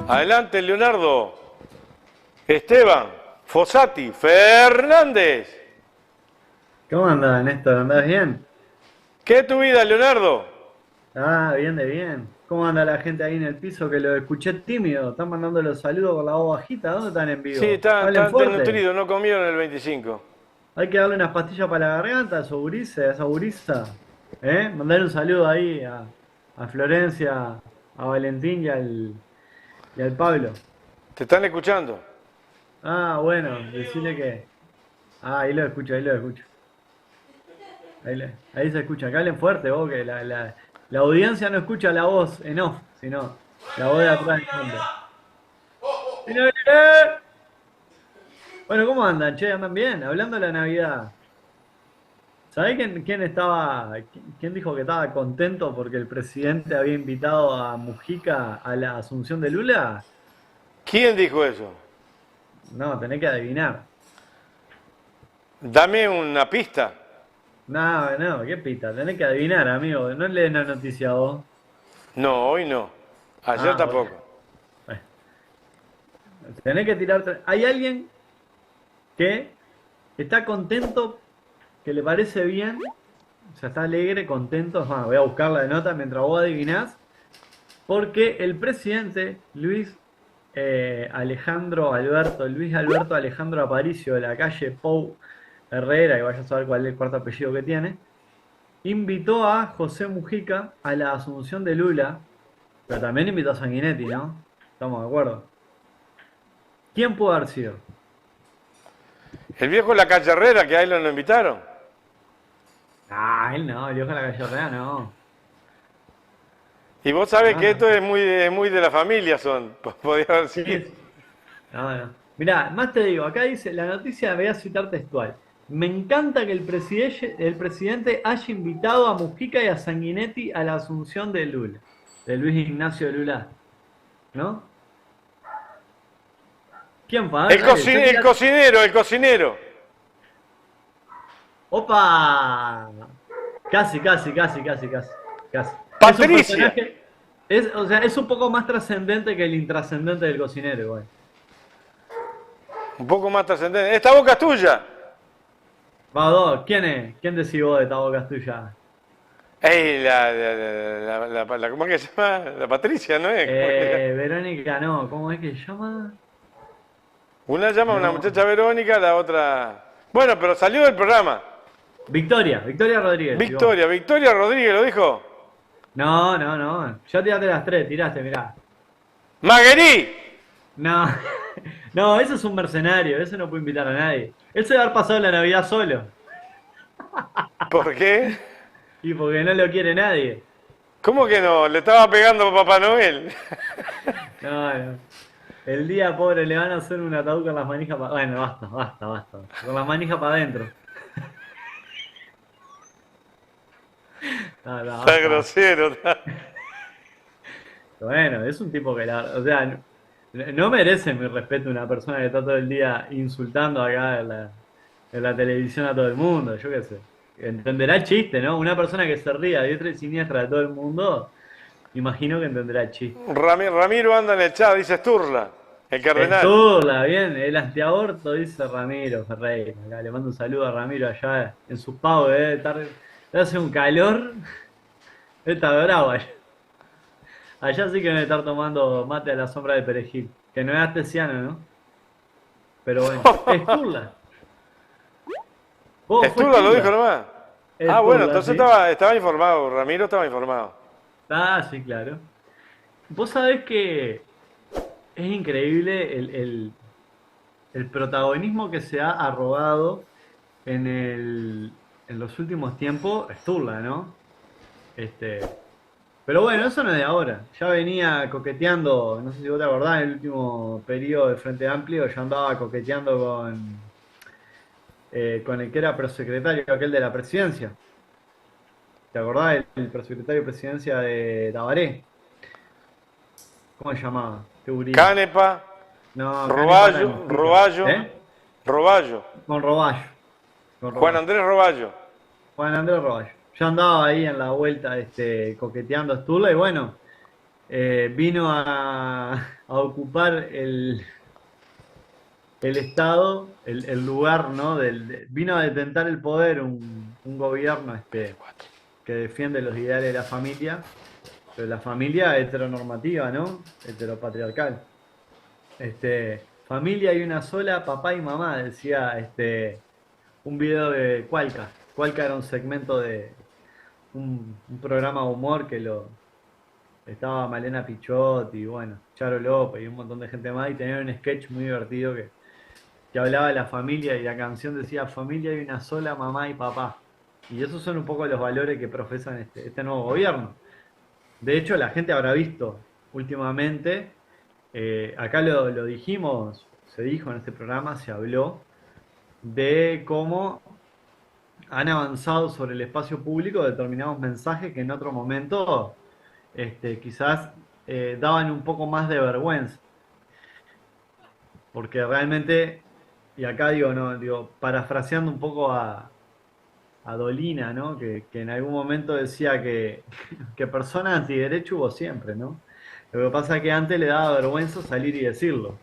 Adelante, Leonardo. Esteban, Fossati, Fernández. ¿Cómo andás, Néstor? ¿Andás bien? ¿Qué es tu vida, Leonardo? Ah, bien de bien. ¿Cómo anda la gente ahí en el piso que lo escuché tímido? Están mandando los saludos con la voz bajita. ¿Dónde están en Sí, vivo? Hablen están fuerte. desnutridos, no comieron el 25. Hay que darle unas pastillas para la garganta a esos gurises, a esa gurisa. Mandar un saludo ahí a Florencia, a Valentín y al Pablo. ¿Te están escuchando? Ah, bueno, decirle que. Ah, ahí lo escucho, ahí lo escucho. Ahí se escucha. Que hablen fuerte, vos, que la audiencia no escucha la voz en off, sino la voz de atrás del fondo. Bueno, ¿cómo andan? Che, ¿andan bien? Hablando de la Navidad. ¿Sabés quién dijo que estaba contento porque el presidente había invitado a Mujica a la asunción de Lula? ¿Quién dijo eso? No, tenés que adivinar. Dame una pista. No, no, qué pita, tenés que adivinar, amigo. No lees la noticia vos. No, hoy no. Ayer Ah, bueno. tampoco. Bueno, tenés que tirar. Hay alguien que está contento, que le parece bien, o sea, está alegre, contento. Voy a buscar la nota mientras vos adivinás, porque el presidente Luis Alberto Alejandro Aparicio de la calle Pou Herrera, que vaya a saber cuál es el cuarto apellido que tiene, invitó a José Mujica a la asunción de Lula, pero también invitó a Sanguinetti, ¿no? Estamos de acuerdo. ¿Quién pudo haber sido? El viejo de la calle Herrera, que ahí lo invitaron. Ah, él no, el viejo de la calle Herrera no. Y vos sabés que Ah, esto es muy de la familia, son. Podría haber sido. sí. No, no. Mirá, más te digo, acá dice, la noticia, voy a citar textual. Me encanta que el presidente haya invitado a Mujica y a Sanguinetti a la asunción de Lula, de Luis Ignacio Lula, ¿no? ¿Quién fue? A ver, dale, yo El quería... cocinero, el cocinero. ¡Opa! Casi, casi, casi, casi, casi, casi. Es un Patricia. personaje, o sea, es un poco más trascendente que el intrascendente del cocinero, igual. Un poco más trascendente. Esta boca es tuya. Va, dos, ¿quién es? ¿Quién decís vos de esta boca tuya? Ey, ¿cómo es que se llama? La Patricia, ¿no es? ¿Cómo es que Verónica, no, ¿cómo es que se llama? una llama a una No. muchacha Verónica, la otra... Bueno, pero salió del programa. Victoria Rodríguez, y vos. Victoria Rodríguez lo dijo. No, no, no. Ya tiraste las tres, tiraste, mirá. Maguerí. No, no, ese es un mercenario, ese no puede invitar a nadie. Él se va a haber pasado la Navidad solo. ¿Por qué? Y porque no lo quiere nadie. ¿Cómo que no? Le estaba pegando a Papá Noel. No, no. El día pobre le van a hacer un ataúd con las manijas para... Bueno, basta, basta, basta. Con las manijas para adentro. No, no, Está basta, basta. grosero. Está... Bueno, es un tipo que o sea, no merece mi respeto una persona que está todo el día insultando acá en la televisión a todo el mundo, yo qué sé. Entenderá el chiste, ¿no? Una persona que se ría a diestra y siniestra de todo el mundo, imagino que entenderá el chiste. Ramiro anda en el chat, dice Sturla, el cardenal. Esturla, bien, el antiaborto, dice Ramiro Ferreira. Acá le mando un saludo a Ramiro allá en su pavo, hace un calor, está bravo allá. Allá sí que debe estar tomando mate a la sombra de perejil, que no es artesiano, ¿no? Pero bueno, Esturla. ¿Vos fue Sturla lo dijo Esturla? nomás. Ah, bueno, Esturla, entonces sí. estaba informado, Ramiro estaba informado. Ah, sí, claro. Vos sabés que es increíble el protagonismo que se ha arrogado en los últimos tiempos Sturla, ¿no? Este, pero bueno, eso no es de ahora. Ya venía coqueteando, no sé si vos te acordás, en el último periodo del Frente Amplio, ya andaba coqueteando con el que era prosecretario, aquel de la presidencia. ¿Te acordás? El prosecretario de presidencia de Tabaré. ¿Cómo se llamaba? Este gurí. Canepa, No, Canepa era Roballo, Mujica. Roballo, Roballo. Con Roballo. Con Juan Roballo. Andrés Roballo. Juan Andrés Roballo. Ya andaba ahí en la vuelta coqueteando a Sturla y bueno, vino a ocupar el Estado, el lugar, ¿no? Vino a detentar el poder un gobierno que defiende los ideales de la familia, pero la familia heteronormativa, ¿no? Heteropatriarcal. Familia hay una sola, papá y mamá, decía un video de Cualca. Cualca era un segmento de un programa de humor que estaba Malena Pichotti, y bueno, Charo López y un montón de gente más, y tenía un sketch muy divertido que hablaba de la familia y la canción decía, familia hay una sola, mamá y papá. Y esos son un poco los valores que profesan este nuevo gobierno. De hecho, la gente habrá visto últimamente, acá lo dijimos, se dijo en este programa, se habló de cómo han avanzado sobre el espacio público determinados mensajes que en otro momento quizás daban un poco más de vergüenza, porque realmente, y acá digo, no, digo, parafraseando un poco a Dolina, ¿no? Que en algún momento decía que persona antiderecho hubo siempre, ¿no? Lo que pasa es que antes le daba vergüenza salir y decirlo,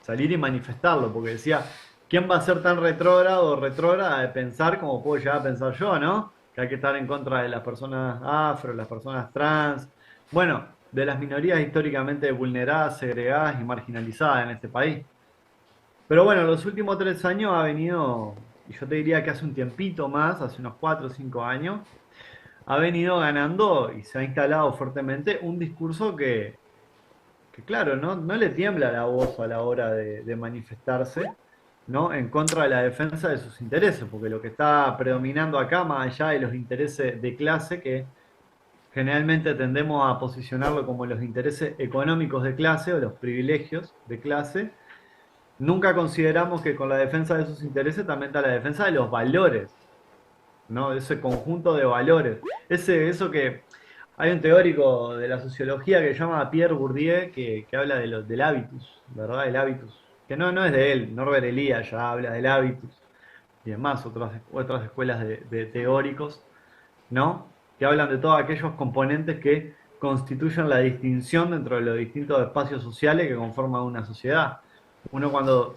salir y manifestarlo, porque decía, ¿quién va a ser tan retrógrado o retrógrada de pensar como puedo llegar a pensar yo, ¿no? Que hay que estar en contra de las personas afro, las personas trans, bueno, de las minorías históricamente vulneradas, segregadas y marginalizadas en este país. Pero bueno, los últimos 3 años ha venido, y yo te diría que hace un tiempito más, hace unos 4 o 5 años, ha venido ganando y se ha instalado fuertemente un discurso que claro, no le tiembla la voz a la hora de manifestarse, ¿no? En contra de la defensa de sus intereses, porque lo que está predominando acá, más allá de los intereses de clase, que generalmente tendemos a posicionarlo como los intereses económicos de clase o los privilegios de clase, nunca consideramos que con la defensa de esos intereses también está la defensa de los valores, ¿no? Ese conjunto de valores. Eso que hay un teórico de la sociología que se llama Pierre Bourdieu que habla del hábitus, ¿verdad? El hábitus. Que no es de él, Norbert Elias ya habla del hábitus y demás, otras escuelas de teóricos, ¿no? Que hablan de todos aquellos componentes que constituyen la distinción dentro de los distintos espacios sociales que conforman una sociedad. Uno cuando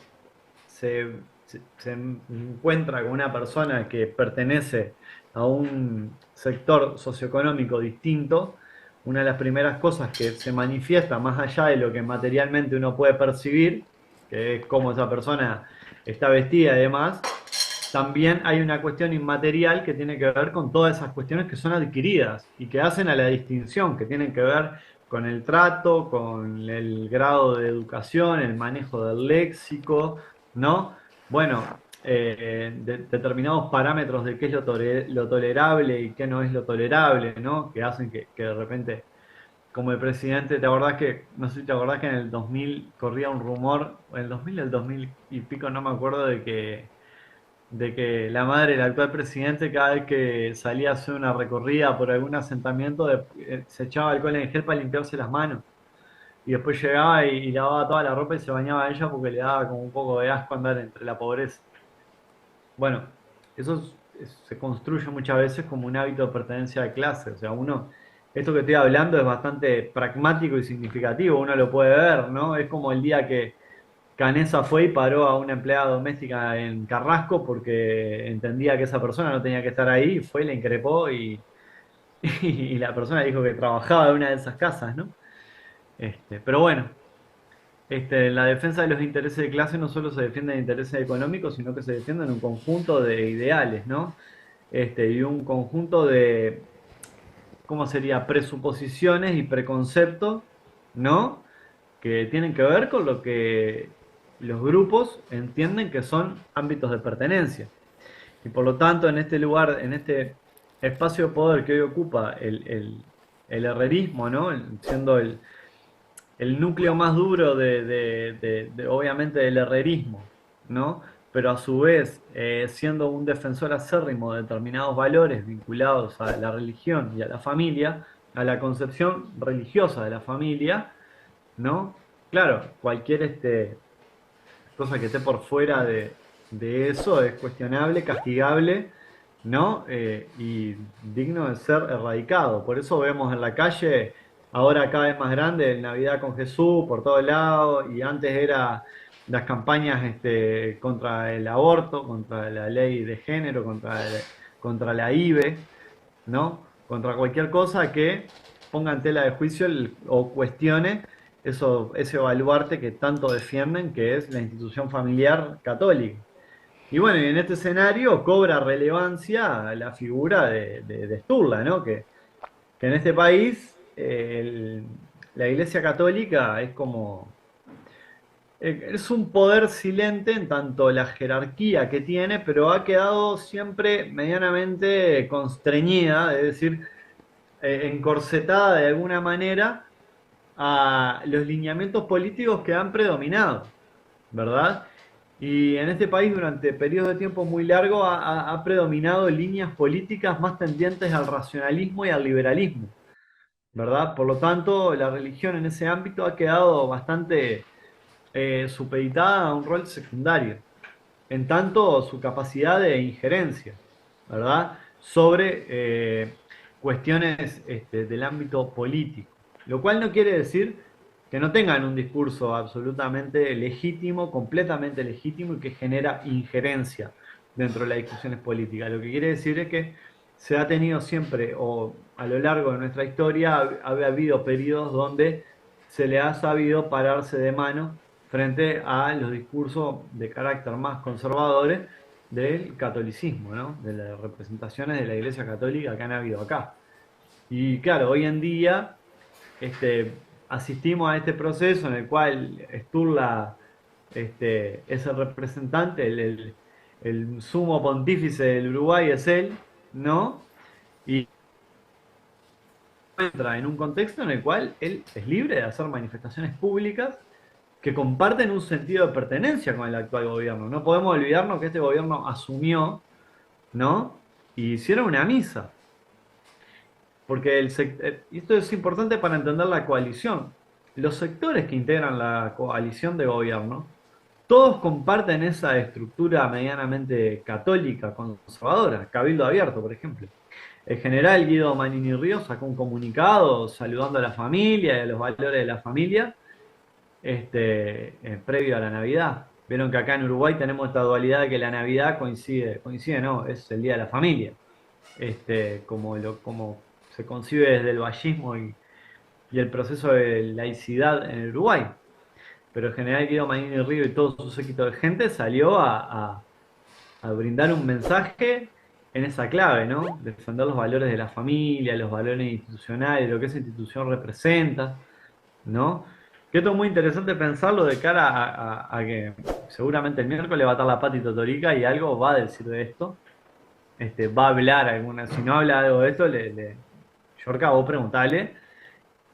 se encuentra con una persona que pertenece a un sector socioeconómico distinto, una de las primeras cosas que se manifiesta más allá de lo que materialmente uno puede percibir, que es cómo esa persona está vestida y demás, también hay una cuestión inmaterial que tiene que ver con todas esas cuestiones que son adquiridas y que hacen a la distinción, que tienen que ver con el trato, con el grado de educación, el manejo del léxico, ¿no? Bueno, determinados parámetros de qué es lo tolerable y qué no es lo tolerable, ¿no? Que hacen que de repente, como el presidente, ¿te acordás no sé si te acordás que en el 2000 corría un rumor, en el 2000, el 2000 y pico, no me acuerdo, de que la madre del actual presidente cada vez que salía a hacer una recorrida por algún asentamiento se echaba alcohol en gel para limpiarse las manos y después llegaba y lavaba toda la ropa y se bañaba ella porque le daba como un poco de asco andar entre la pobreza. Bueno, eso se construye muchas veces como un hábito de pertenencia de clase, o sea, esto que estoy hablando es bastante pragmático y significativo, uno lo puede ver, ¿no? Es como el día que Canesa fue y paró a una empleada doméstica en Carrasco porque entendía que esa persona no tenía que estar ahí, fue, le increpó y la persona dijo que trabajaba en una de esas casas, ¿no? Pero bueno, la defensa de los intereses de clase no solo se defiende intereses económicos, sino que se defienden un conjunto de ideales, ¿no? Y un conjunto de, ¿cómo sería? Presuposiciones y preconceptos, ¿no? Que tienen que ver con lo que los grupos entienden que son ámbitos de pertenencia. Y por lo tanto, en este lugar, en este espacio de poder que hoy ocupa el herrerismo, ¿no? Siendo el núcleo más duro obviamente, del herrerismo, ¿no? Pero a su vez, siendo un defensor acérrimo de determinados valores vinculados a la religión y a la familia, a la concepción religiosa de la familia, ¿no? Claro, cualquier cosa que esté por fuera de eso es cuestionable, castigable, ¿no? Y digno de ser erradicado. Por eso vemos en la calle ahora cada vez más grande, el Navidad con Jesús por todos lados, y antes era las campañas contra el aborto, contra la ley de género, contra la IVE, ¿no? Contra cualquier cosa que ponga en tela de juicio o cuestione eso, ese baluarte que tanto defienden, que es la institución familiar católica. Y bueno, y en este escenario cobra relevancia la figura de Sturla, ¿no? Que en este país la Iglesia Católica es como es un poder silente en tanto la jerarquía que tiene, pero ha quedado siempre medianamente constreñida, es decir, encorsetada de alguna manera a los lineamientos políticos que han predominado, ¿verdad? Y en este país durante periodos de tiempo muy largos ha predominado líneas políticas más tendientes al racionalismo y al liberalismo, ¿verdad? Por lo tanto, la religión en ese ámbito ha quedado bastante supeditada a un rol secundario, en tanto su capacidad de injerencia, ¿verdad? Sobre cuestiones del ámbito político. Lo cual no quiere decir que no tengan un discurso absolutamente legítimo, completamente legítimo y que genera injerencia dentro de las discusiones políticas. Lo que quiere decir es que se ha tenido siempre, o a lo largo de nuestra historia, ha habido periodos donde se le ha sabido pararse de mano frente a los discursos de carácter más conservadores del catolicismo, ¿no? De las representaciones de la Iglesia Católica que han habido acá. Y claro, hoy en día asistimos a este proceso en el cual Sturla es el representante, el sumo pontífice del Uruguay es él, ¿no? Y entra en un contexto en el cual él es libre de hacer manifestaciones públicas que comparten un sentido de pertenencia con el actual gobierno. No podemos olvidarnos que este gobierno asumió, ¿no? Y hicieron una misa. Porque y esto es importante para entender la coalición. Los sectores que integran la coalición de gobierno, todos comparten esa estructura medianamente católica, conservadora. Cabildo Abierto, por ejemplo. El general Guido Manini Ríos sacó un comunicado saludando a la familia y a los valores de la familia previo a la Navidad. Vieron que acá en Uruguay tenemos esta dualidad de que la Navidad coincide no, es el Día de la Familia, como se concibe desde el vallismo y el proceso de laicidad en el Uruguay. Pero el general Guido Manini Río y todo su séquito de gente salió a brindar un mensaje en esa clave, ¿no? Defender los valores de la familia, los valores institucionales, lo que esa institución representa, ¿no? Que esto es muy interesante pensarlo de cara a que seguramente el miércoles va a estar la Pati Totorica y algo va a decir de esto. Va a hablar alguna, si no habla algo de esto, Yorka, vos preguntale.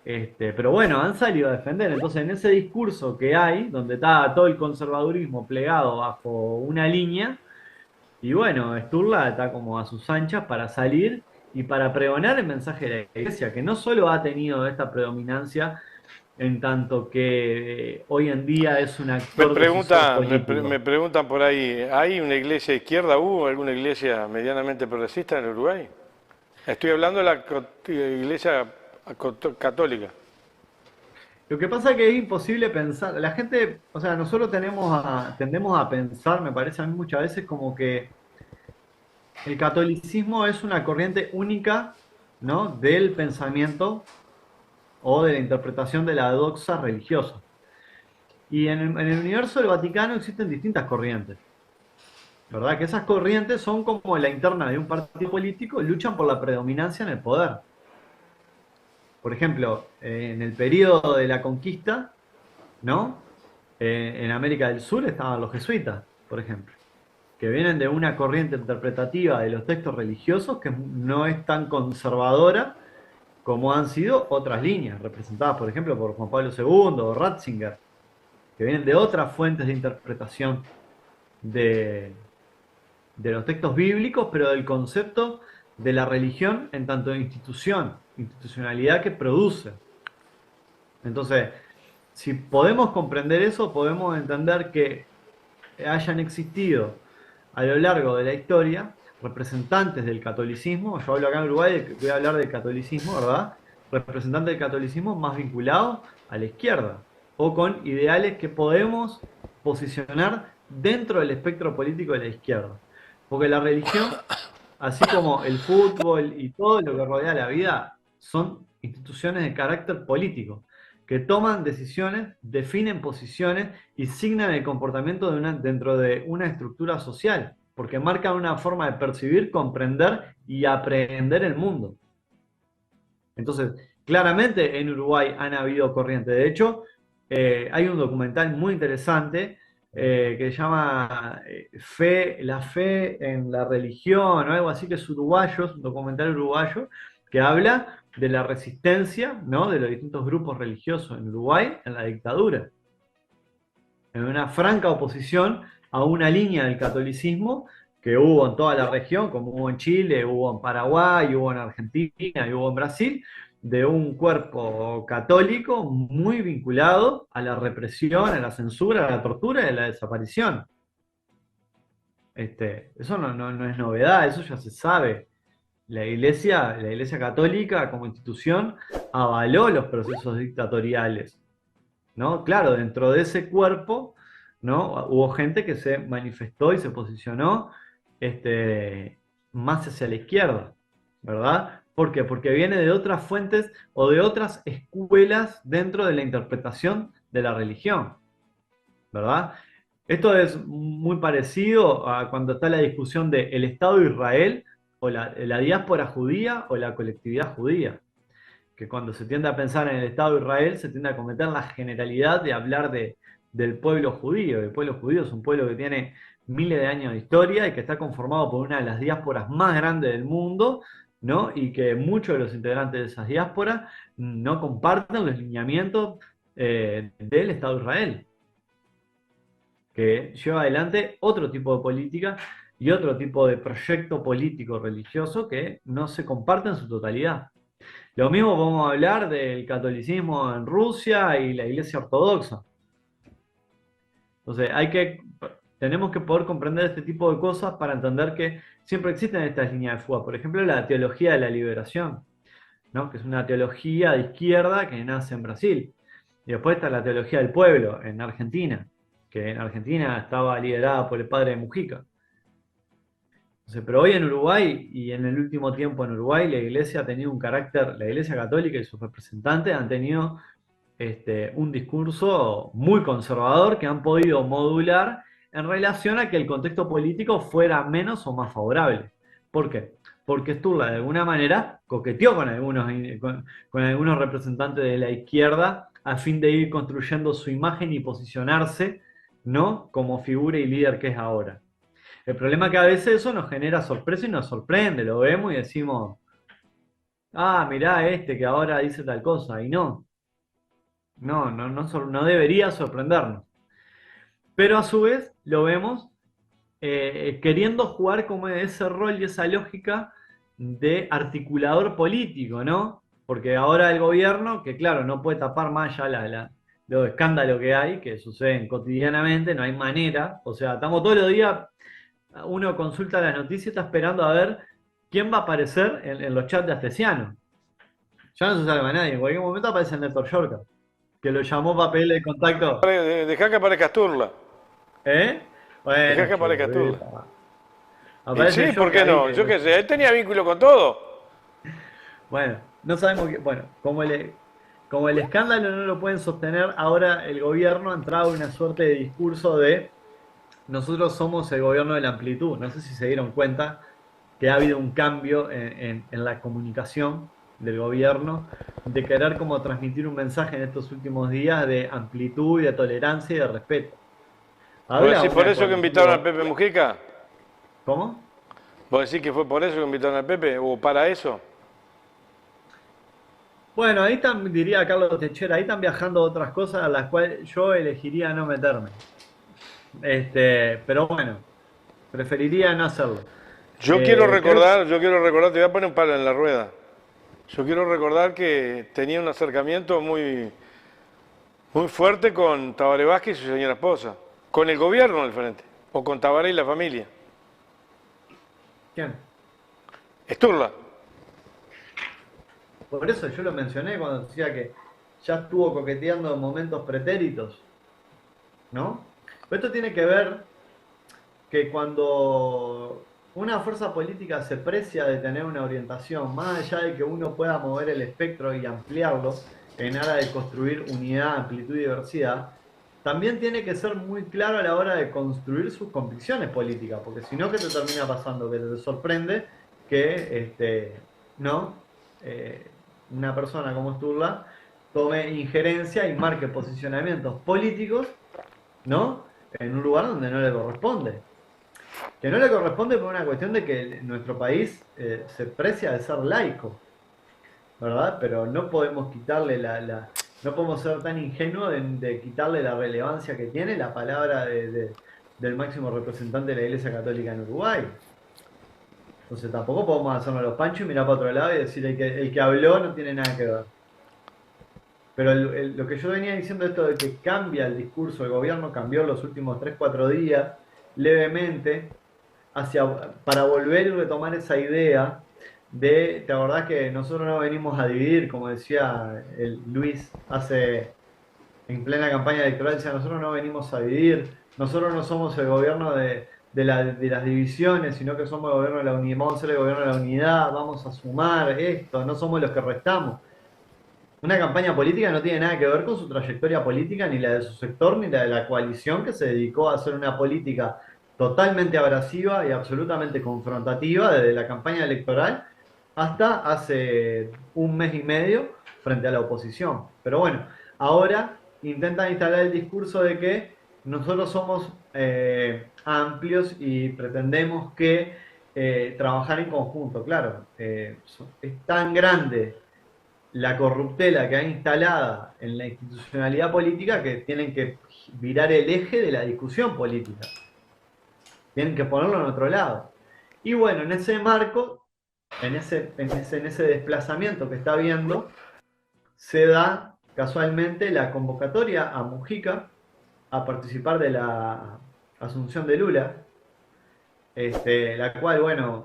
Pero bueno, han salido a defender. Entonces, en ese discurso que hay, donde está todo el conservadurismo plegado bajo una línea, y bueno, Sturla está como a sus anchas para salir y para pregonar el mensaje de la Iglesia, que no solo ha tenido esta predominancia en tanto que hoy en día es un actor decisor Me político. preguntan por ahí, ¿hay una iglesia de izquierda? ¿Hubo alguna iglesia medianamente progresista en el Uruguay? Estoy hablando de la iglesia católica. Lo que pasa es que es imposible pensar, la gente, o sea, nosotros tendemos a pensar, me parece a mí muchas veces, como que el catolicismo es una corriente única, ¿no? Del pensamiento o de la interpretación de la doxa religiosa. Y en el universo del Vaticano existen distintas corrientes, ¿verdad? Que esas corrientes son como la interna de un partido político, luchan por la predominancia en el poder. Por ejemplo, en el periodo de la conquista, ¿no? En América del Sur estaban los jesuitas, por ejemplo, que vienen de una corriente interpretativa de los textos religiosos que no es tan conservadora como han sido otras líneas, representadas, por ejemplo, por Juan Pablo II o Ratzinger, que vienen de otras fuentes de interpretación de, de los textos bíblicos, pero del concepto de la religión en tanto de institución, institucionalidad que produce. Entonces, si podemos comprender eso, podemos entender que hayan existido a lo largo de la historia representantes del catolicismo, yo hablo acá en Uruguay, voy a hablar del catolicismo, ¿verdad? representantes del catolicismo más vinculados a la izquierda o con ideales que podemos posicionar dentro del espectro político de la izquierda. Porque la religión, así como el fútbol y todo lo que rodea la vida, son instituciones de carácter político, que toman decisiones, definen posiciones y signan el comportamiento dentro de una estructura social, porque marcan una forma de percibir, comprender y aprehender el mundo. Entonces, claramente en Uruguay han habido corrientes. De hecho, hay un documental muy interesante que se llama La fe en la religión o algo así, que es uruguayo, es un documental uruguayo que habla de la resistencia, ¿no?, de los distintos grupos religiosos en Uruguay en la dictadura, en una franca oposición a una línea del catolicismo que hubo en toda la región, como hubo en Chile, hubo en Paraguay, hubo en Argentina y hubo en Brasil, de un cuerpo católico muy vinculado a la represión, a la censura, a la tortura y a la desaparición. Eso no es novedad, eso ya se sabe. La Iglesia Católica como institución avaló los procesos dictatoriales, ¿no? Claro, dentro de ese cuerpo, ¿no?, hubo gente que se manifestó y se posicionó más hacia la izquierda, ¿verdad? ¿Por qué? Porque viene de otras fuentes o de otras escuelas dentro de la interpretación de la religión, ¿verdad? Esto es muy parecido a cuando está la discusión de el Estado de Israel o la diáspora judía o la colectividad judía, que cuando se tiende a pensar en el Estado de Israel se tiende a cometer la generalidad de hablar del pueblo judío. El pueblo judío es un pueblo que tiene miles de años de historia y que está conformado por una de las diásporas más grandes del mundo, ¿no? Y que muchos de los integrantes de esas diásporas no comparten los lineamientos del Estado de Israel, que lleva adelante otro tipo de política y otro tipo de proyecto político religioso que no se comparte en su totalidad. Lo mismo podemos hablar del catolicismo en Rusia y la Iglesia Ortodoxa. Entonces, tenemos que poder comprender este tipo de cosas para entender que siempre existen estas líneas de fuga. Por ejemplo, la teología de la liberación, ¿no?, que es una teología de izquierda que nace en Brasil. Y después está la teología del pueblo en Argentina, que en Argentina estaba liderada por el padre Mujica. Entonces, pero hoy en Uruguay y en el último tiempo en Uruguay, la Iglesia ha tenido un carácter, la Iglesia Católica y sus representantes han tenido un discurso muy conservador que han podido modular en relación a que el contexto político fuera menos o más favorable. ¿Por qué? Porque Sturla de alguna manera coqueteó con algunos representantes de la izquierda a fin de ir construyendo su imagen y posicionarse, ¿no?, como figura y líder que es ahora. El problema es que a veces eso nos genera sorpresa y nos sorprende, lo vemos y decimos, ah, mirá que ahora dice tal cosa, y no debería sorprendernos. Pero a su vez lo vemos queriendo jugar como ese rol y esa lógica de articulador político, ¿no? Porque ahora el gobierno, que claro, no puede tapar más ya los escándalos que hay, que suceden cotidianamente, no hay manera, o sea, estamos todos los días, uno consulta las noticias, está esperando a ver quién va a aparecer en los chats de Astesiano. Ya no se sabe más nadie, en cualquier momento aparece el Néstor Yorca, que lo llamó para pedirle contacto. Dejá que aparezca Sturla. ¿Eh? Dejá Bueno, que aparezca Sturla. Y aparece sí, ¿por qué Yorca ahí no? Yo qué sé, él tenía vínculo con todo. Bueno, no sabemos qué. Bueno, como el escándalo no lo pueden sostener, ahora el gobierno ha entrado en una suerte de discurso de nosotros somos el gobierno de la amplitud. No sé si se dieron cuenta que ha habido un cambio en la comunicación del gobierno, de querer como transmitir un mensaje en estos últimos días de amplitud y de tolerancia y de respeto. ¿Vos Habla decís por una eso que invitaron al coalición. Pepe Mujica? ¿Cómo? ¿Vos decís que fue por eso que invitaron al Pepe? ¿O para eso? Bueno, ahí están, diría Carlos Techera, ahí están viajando otras cosas a las cuales yo elegiría no meterme. Pero bueno, preferiría no hacerlo. Creo, Yo quiero recordar, te voy a poner un palo en la rueda. Yo quiero recordar que tenía un acercamiento muy, muy fuerte con Tabaré Vázquez y su señora esposa. Con el gobierno al frente. O con Tabaré y la familia. ¿quién? Sturla. Por eso yo lo mencioné cuando decía que ya estuvo coqueteando en momentos pretéritos, ¿no? Pero esto tiene que ver que cuando una fuerza política se precia de tener una orientación, más allá de que uno pueda mover el espectro y ampliarlo en aras de construir unidad, amplitud y diversidad, también tiene que ser muy claro a la hora de construir sus convicciones políticas, porque si no, ¿qué te termina pasando? Que te sorprende que ¿no? Una persona como Sturla tome injerencia y marque posicionamientos políticos, ¿no? En un lugar donde no le corresponde. Que no le corresponde por una cuestión de que nuestro país se precia de ser laico, ¿verdad? Pero no podemos quitarle no podemos ser tan ingenuos de quitarle la relevancia que tiene la palabra del máximo representante de la Iglesia Católica en Uruguay. Entonces tampoco podemos hacernos los panchos y mirar para otro lado y decir el que habló no tiene nada que ver. Pero lo que yo venía diciendo, esto de que cambia el discurso, el gobierno cambió en los últimos 3 4 días levemente, para volver y retomar esa idea de, ¿te acordás que nosotros no venimos a dividir, como decía Luis hace en plena campaña electoral, decía, nosotros no venimos a dividir, nosotros no somos el gobierno de las divisiones, sino que somos el gobierno de la unidad, vamos a ser el gobierno de la unidad, vamos a sumar esto, no somos los que restamos? Una campaña política no tiene nada que ver con su trayectoria política, ni la de su sector, ni la de la coalición que se dedicó a hacer una política totalmente abrasiva y absolutamente confrontativa desde la campaña electoral hasta hace un mes y medio frente a la oposición. Pero bueno, ahora intentan instalar el discurso de que nosotros somos amplios y pretendemos que trabajar en conjunto. Claro, es tan grande la corruptela que ha instalada en la institucionalidad política que tienen que virar el eje de la discusión política. Tienen que ponerlo en otro lado. Y bueno, en ese marco, en ese desplazamiento que está habiendo, se da casualmente la convocatoria a Mujica a participar de la asunción de Lula, la cual, bueno,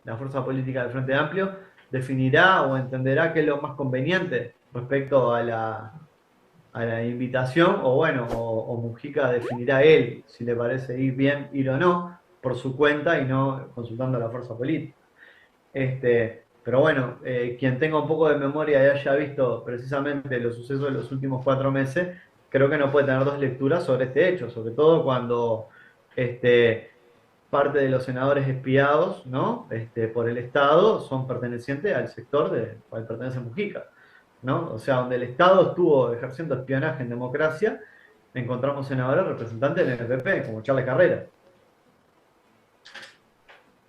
la fuerza política del Frente Amplio definirá o entenderá qué es lo más conveniente respecto a la invitación, o bueno, o Mujica definirá él si le parece ir bien, ir o no, por su cuenta y no consultando a la fuerza política. Pero bueno, quien tenga un poco de memoria y haya visto precisamente los sucesos de los últimos 4 meses, creo que no puede tener dos lecturas sobre este hecho, sobre todo cuando este, parte de los senadores espiados, ¿no? Por el Estado son pertenecientes al sector del cual pertenece Mujica, ¿no? O sea, donde el Estado estuvo ejerciendo espionaje en democracia, encontramos senadores representantes del NPP, como Charles Carrera.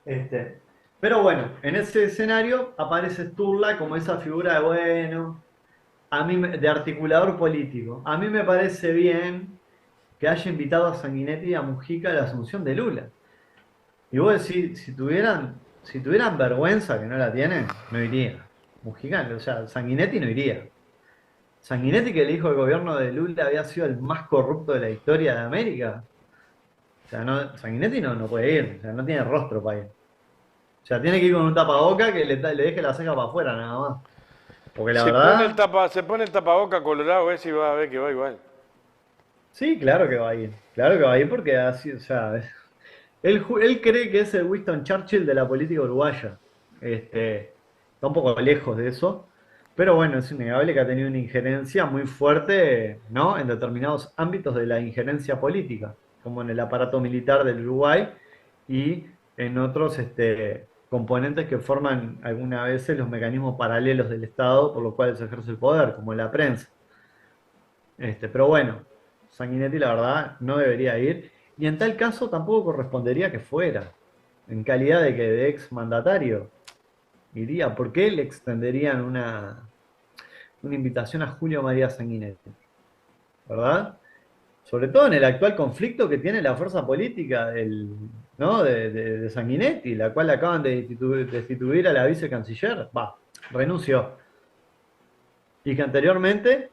Este, pero bueno, en ese escenario aparece Sturla como esa figura de, bueno, de articulador político. A mí me parece bien que haya invitado a Sanguinetti y a Mujica a la asunción de Lula. Y vos decís, si tuvieran vergüenza, que no la tienen, no irían. Mujica, o sea, Sanguinetti no iría. Sanguinetti, que le dijo el gobierno de Lula había sido el más corrupto de la historia de América. O sea, no, Sanguinetti no puede ir, o sea, no tiene rostro para ir. O sea, tiene que ir con un tapaboca que le deje la ceja para afuera nada más. Porque la verdad, Se pone el tapaboca colorado ese y va a ver que va igual. sí, claro que va a ir. Claro que va a ir porque así, o sea, él cree que es el Winston Churchill de la política uruguaya. Está un poco lejos de eso. Pero bueno, es innegable que ha tenido una injerencia muy fuerte, ¿no? En determinados ámbitos de la injerencia política, como en el aparato militar del Uruguay y en otros componentes que forman algunas veces los mecanismos paralelos del Estado por los cuales se ejerce el poder, como la prensa. Pero bueno, Sanguinetti la verdad no debería ir y en tal caso tampoco correspondería que fuera, en calidad de que de ex mandatario iría. ¿Por qué le extenderían una invitación a Julio María Sanguinetti? ¿Verdad? Sobre todo en el actual conflicto que tiene la fuerza política ¿no? de Sanguinetti, la cual acaban de destituir a la vicecanciller, renunció. Y que anteriormente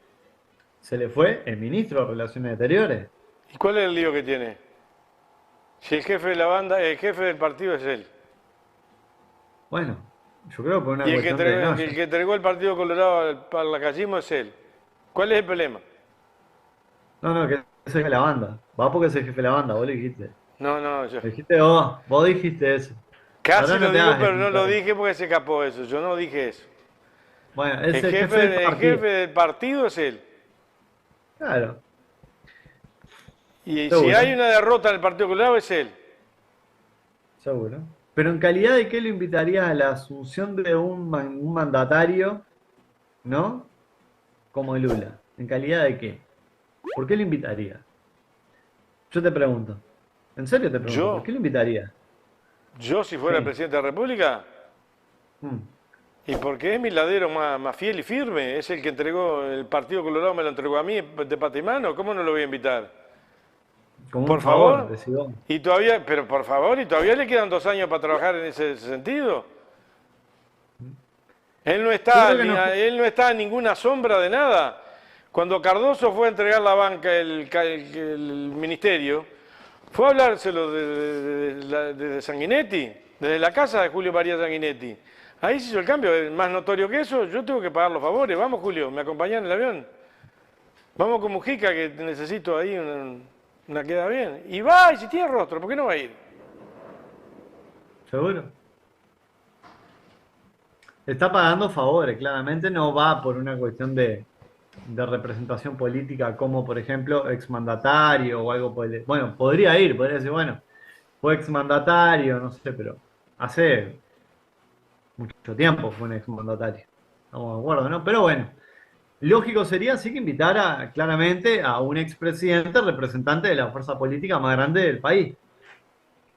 se le fue el ministro de Relaciones Exteriores. ¿Y cuál es el lío que tiene? Si el jefe de la banda, el jefe del partido es él. Bueno, Yo creo que por una Y cuestión de, no, el que entregó el Partido Colorado al lacacismo es él. ¿Cuál es el problema? no, que es jefe de la banda. Va porque es el jefe de la banda, vos lo dijiste. No, no, yo Lo dijiste vos dijiste eso. Ahora casi no lo te digo, hagas pero el no lo intérprete. dije porque se escapó eso. Yo no dije eso. Bueno, es el jefe del El partido. jefe del partido es él. Claro, Y si hay seguro, una derrota en el Partido Colorado es él. seguro. Pero en calidad de qué lo invitarías a la asunción de un mandatario, ¿no? Como Lula. ¿En calidad de qué? ¿Por qué lo invitaría? Yo te pregunto. En serio te pregunto, ¿por Yo, qué lo invitaría? yo si fuera el Sí. presidente de la República, Mm. y porque es mi ladero más fiel y firme, es el que entregó, el Partido Colorado me lo entregó a mí de pata y mano, ¿cómo no lo voy a invitar? Como un Por favor, favor, decís vos. y todavía, pero por favor, y todavía le quedan 2 años para trabajar en ese sentido. Yo creo que no. Él no está en ninguna sombra de nada. Cuando Cardoso fue a entregar la banca, el ministerio, fue a hablárselo de Sanguinetti, desde la casa de Julio María Sanguinetti. Ahí se hizo el cambio, más notorio que eso, yo tengo que pagar los favores. Vamos, Julio, ¿me acompañás en el avión? Vamos con Mujica, que necesito ahí una queda bien. Y va, y si tiene rostro, ¿por qué no va a ir? ¿Seguro? Está pagando favores, claramente no va por una cuestión de representación política como, por ejemplo, exmandatario o algo por el... Bueno, podría decir, bueno, fue exmandatario, no sé, pero hace mucho tiempo fue un exmandatario. Estamos de acuerdo, ¿no? Pero bueno, lógico sería sí que invitara claramente a un expresidente representante de la fuerza política más grande del país,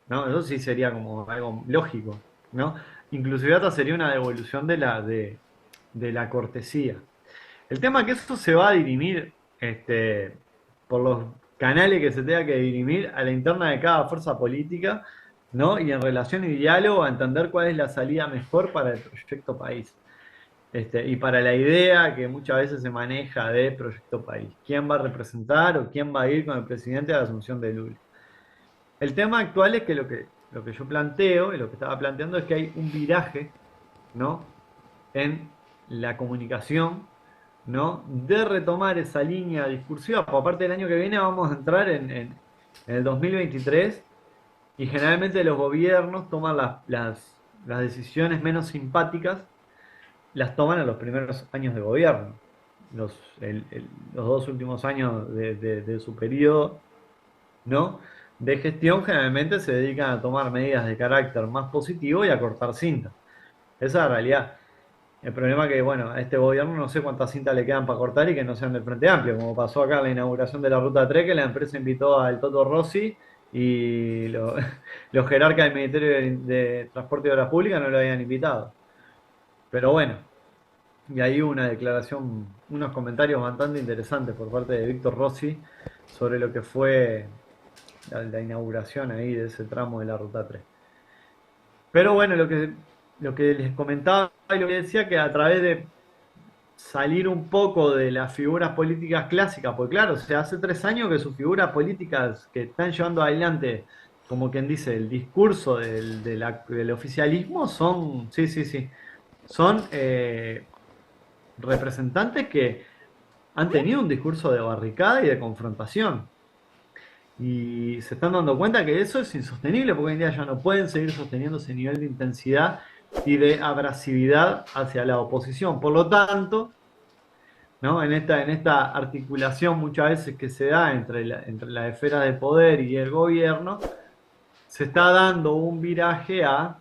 ¿no? Eso sí sería como algo lógico, ¿no? Inclusive hasta sería una devolución de la cortesía. El tema es que eso se va a dirimir por los canales que se tenga que dirimir a la interna de cada fuerza política, ¿no? Y en relación y diálogo a entender cuál es la salida mejor para el proyecto país. Y para la idea que muchas veces se maneja de proyecto país. ¿Quién va a representar o quién va a ir con el presidente a la asunción de Lula? El tema actual es que lo que yo planteo y lo que estaba planteando es que hay un viraje, ¿no? En la comunicación, ¿no? De retomar esa línea discursiva. Por aparte del año que viene vamos a entrar en el 2023 y generalmente los gobiernos toman las decisiones menos simpáticas, las toman en los primeros años de gobierno. Los 2 últimos años de su periodo, ¿no? De gestión generalmente se dedican a tomar medidas de carácter más positivo y a cortar cinta. Esa es la realidad. El problema es que, bueno, a este gobierno no sé cuántas cintas le quedan para cortar y que no sean del Frente Amplio, como pasó acá en la inauguración de la Ruta 3, que la empresa invitó al Toto Rossi y los jerarcas del Ministerio de Transporte y Obras Públicas no lo habían invitado. Pero bueno, y ahí hubo una declaración, unos comentarios bastante interesantes por parte de Víctor Rossi sobre lo que fue la inauguración ahí de ese tramo de la Ruta 3. Pero bueno, lo que les comentaba y lo que decía, que a través de salir un poco de las figuras políticas clásicas, porque claro, o sea, hace 3 años que sus figuras políticas que están llevando adelante, como quien dice, el discurso del oficialismo son, sí, sí, sí, son representantes que han tenido un discurso de barricada y de confrontación. Y se están dando cuenta que eso es insostenible, porque hoy en día ya no pueden seguir sosteniendo ese nivel de intensidad y de abrasividad hacia la oposición. Por lo tanto, ¿no? En esta articulación muchas veces que se da entre la esfera de poder y el gobierno, se está dando un viraje a,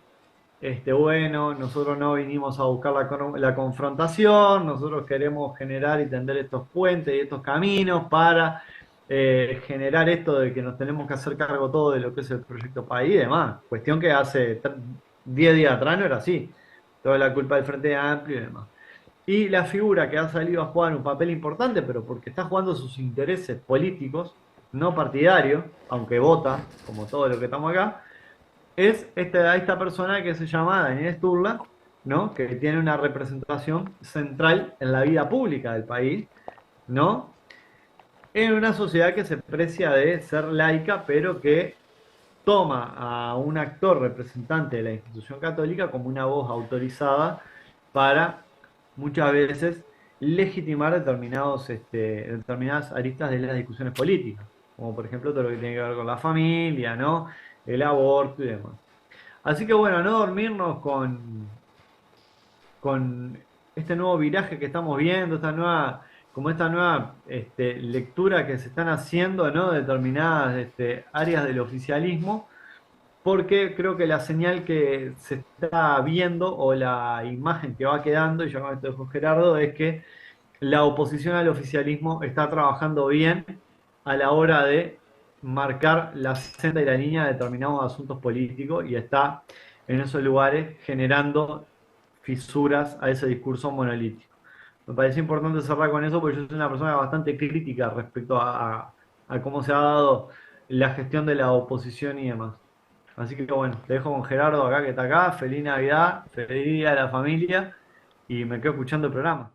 bueno, nosotros no vinimos a buscar la confrontación, nosotros queremos generar y tender estos puentes y estos caminos para generar esto de que nos tenemos que hacer cargo todo de lo que es el proyecto país y demás. Cuestión que hace 10 días atrás no era así. Toda la culpa del Frente Amplio y demás. Y la figura que ha salido a jugar un papel importante, pero porque está jugando sus intereses políticos, no partidarios, aunque vota, como todo lo que estamos acá, es esta persona que se llama Daniel Sturla, ¿no? Que tiene una representación central en la vida pública del país, ¿no? En una sociedad que se precia de ser laica, pero que toma a un actor representante de la institución católica como una voz autorizada para muchas veces legitimar determinadas aristas de las discusiones políticas, como por ejemplo todo lo que tiene que ver con la familia, ¿no? El aborto y demás. Así que bueno, no dormirnos con este nuevo viraje que estamos viendo, esta nueva lectura que se están haciendo, ¿no? De determinadas áreas del oficialismo, porque creo que la señal que se está viendo o la imagen que va quedando, y yo con esto dejo Gerardo, es que la oposición al oficialismo está trabajando bien a la hora de marcar la senda y la línea de determinados asuntos políticos y está en esos lugares generando fisuras a ese discurso monolítico. Me parece importante cerrar con eso porque yo soy una persona bastante crítica respecto a cómo se ha dado la gestión de la oposición y demás. Así que bueno, te dejo con Gerardo acá que está acá. Feliz Navidad, feliz día a la familia y me quedo escuchando el programa.